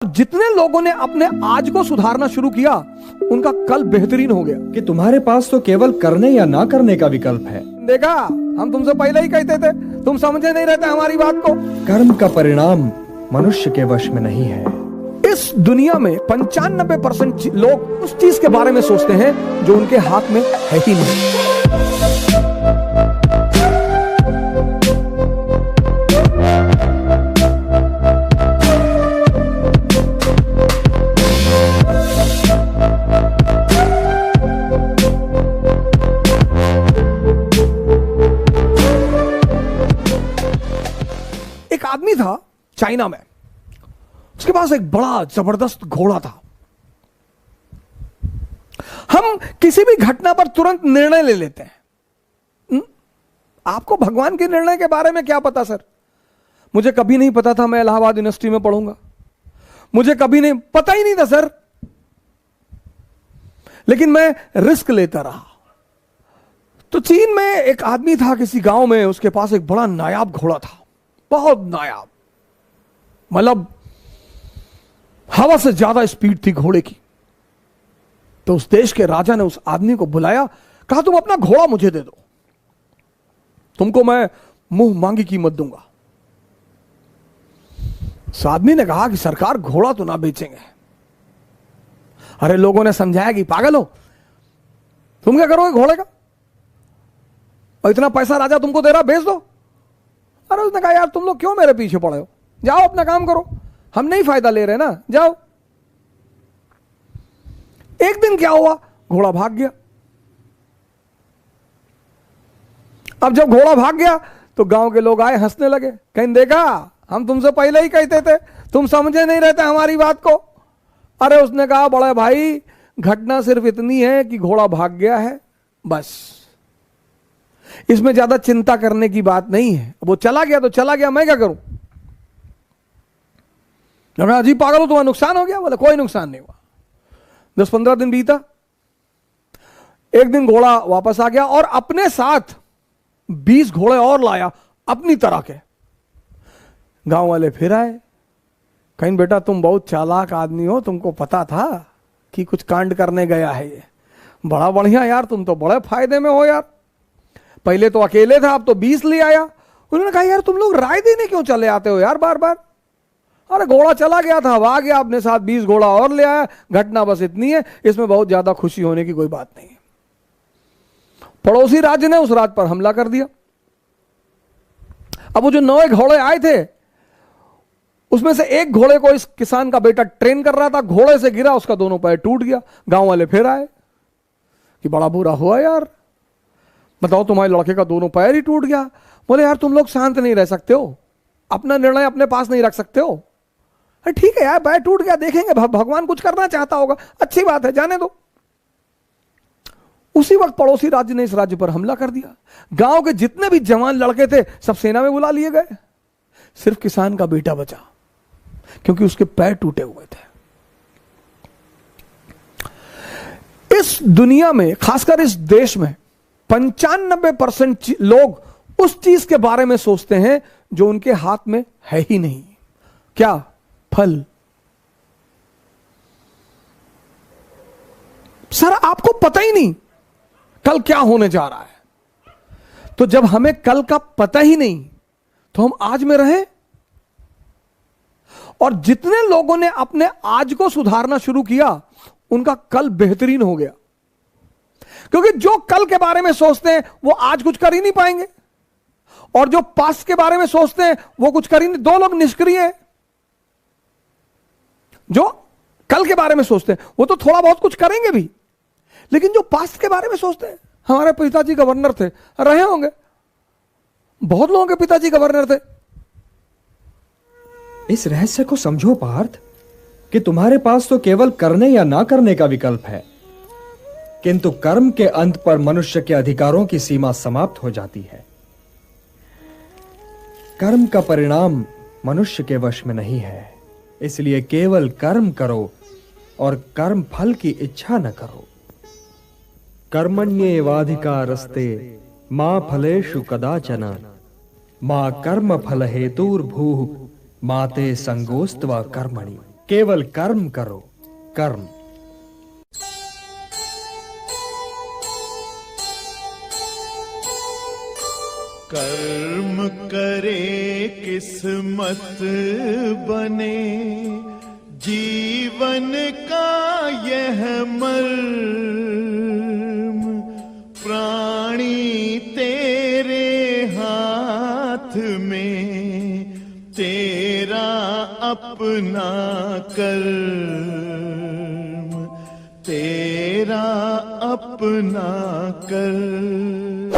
जितने लोगों ने अपने आज को सुधारना शुरू किया उनका कल बेहतरीन हो गया। कि तुम्हारे पास तो केवल करने या ना करने का विकल्प है। देखा, हम तुमसे पहले ही कहते थे, तुम समझे नहीं रहते हमारी बात को। कर्म का परिणाम मनुष्य के वश में नहीं है। इस दुनिया में 95% लोग उस चीज के बारे में सोचते हैं जो उनके हाथ में है ही नहीं। एक आदमी था चाइना में, उसके पास एक बड़ा जबरदस्त घोड़ा था। हम किसी भी घटना पर तुरंत निर्णय ले लेते हैं। आपको भगवान के निर्णय के बारे में क्या पता सर? मुझे कभी नहीं पता था मैं इलाहाबाद यूनिवर्सिटी में पढ़ूंगा, मुझे कभी नहीं पता ही नहीं था सर, लेकिन मैं रिस्क लेता रहा। तो चीन में एक आदमी था किसी गांव में, उसके पास एक बड़ा नायाब घोड़ा था, बहुत नायाब, मतलब हवा से ज्यादा स्पीड थी घोड़े की। तो उस देश के राजा ने उस आदमी को बुलाया, कहा तुम अपना घोड़ा मुझे दे दो, तुमको मैं मुंह मांगी कीमत दूंगा। उस आदमी ने कहा कि सरकार घोड़ा तो ना बेचेंगे। अरे लोगों ने समझाया कि पागल हो, तुम क्या करोगे घोड़े का, और इतना पैसा राजा तुमको दे रहा, बेच दो। अरे उसने कहा यार तुम लोग क्यों मेरे पीछे पड़े हो, जाओ अपना काम करो, हम नहीं फायदा ले रहे ना, जाओ। एक दिन क्या हुआ, घोड़ा भाग गया। अब जब घोड़ा भाग गया तो गांव के लोग आए, हंसने लगे, कहीं देखा हम तुमसे पहले ही कहते थे, तुम समझे नहीं रहते हमारी बात को। अरे उसने कहा बड़े भाई, घटना सिर्फ इतनी है कि घोड़ा भाग गया है, बस, इसमें ज्यादा चिंता करने की बात नहीं है। वो चला गया तो चला गया, मैं क्या करूं। अजी पागल हो, तुम्हारा नुकसान हो गया? बोले कोई नुकसान नहीं हुआ। 10-15 दिन बीता, एक दिन घोड़ा वापस आ गया और अपने साथ 20 घोड़े और लाया अपनी तरह के। गांव वाले फिर आए, कहीं बेटा तुम बहुत चालाक आदमी हो, तुमको पता था कि कुछ कांड करने गया है ये, बड़ा बढ़िया यार, तुम तो बड़े फायदे में हो यार, पहले तो अकेले था अब तो 20 ले आया। उन्होंने कहा यार तुम लोग राय देने क्यों चले आते हो यार बार बार। अरे घोड़ा चला गया था, अब आ गया, अपने साथ 20 घोड़ा और ले आया, घटना बस इतनी है, इसमें बहुत ज्यादा खुशी होने की कोई बात नहीं है। पड़ोसी राज्य ने उस राज्य पर हमला कर दिया। अब वो जो 9 घोड़े आए थे, उसमें से एक घोड़े को इस किसान का बेटा ट्रेन कर रहा था, घोड़े से गिरा, उसका दोनों पैर टूट गया। गांव वाले फिर आए कि बड़ा बुरा हुआ यार, बताओ तुम्हारे लड़के का दोनों पैर ही टूट गया। बोले यार तुम लोग शांत नहीं रह सकते हो, अपना निर्णय अपने पास नहीं रख सकते हो। अरे ठीक है यार, पैर टूट गया, देखेंगे भगवान कुछ करना चाहता होगा, अच्छी बात है, जाने दो। उसी वक्त पड़ोसी राज्य ने इस राज्य पर हमला कर दिया। गांव के जितने भी जवान लड़के थे सब सेना में बुला लिए गए, सिर्फ किसान का बेटा बचा, क्योंकि उसके पैर टूटे हुए थे। इस दुनिया में, खासकर इस देश में, 95% लोग उस चीज के बारे में सोचते हैं जो उनके हाथ में है ही नहीं। क्या? फल। सर आपको पता ही नहीं कल क्या होने जा रहा है। तो जब हमें कल का पता ही नहीं तो हम आज में रहें। और जितने लोगों ने अपने आज को सुधारना शुरू किया उनका कल बेहतरीन हो गया, क्योंकि जो कल के बारे में सोचते हैं वो आज कुछ कर ही नहीं पाएंगे, और जो पास्ट के बारे में सोचते हैं वो कुछ कर ही नहीं। 2 लोग निष्क्रिय हैं। जो कल के बारे में सोचते हैं वो तो थोड़ा बहुत कुछ करेंगे भी, लेकिन जो पास्ट के बारे में सोचते हैं, हमारे पिताजी गवर्नर थे, रहे होंगे, बहुत लोगों के पिताजी गवर्नर थे। इस रहस्य को समझो पार्थ, कि तुम्हारे पास तो केवल करने या ना करने का विकल्प है, किंतु कर्म के अंत पर मनुष्य के अधिकारों की सीमा समाप्त हो जाती है। कर्म का परिणाम मनुष्य के वश में नहीं है, इसलिए केवल कर्म करो और कर्म फल की इच्छा न करो। कर्मण्येवाधिकारस्ते मा फलेषु कदाचन मां कर्म फल हेतुर्भूः माते संगोस्त्वा कर्मणि। केवल कर्म करो, कर्म। कर्म करे किस्मत बने, जीवन का यह मर्म, प्राणी तेरे हाथ में, तेरा अपना कर्म, तेरा अपना कर्म।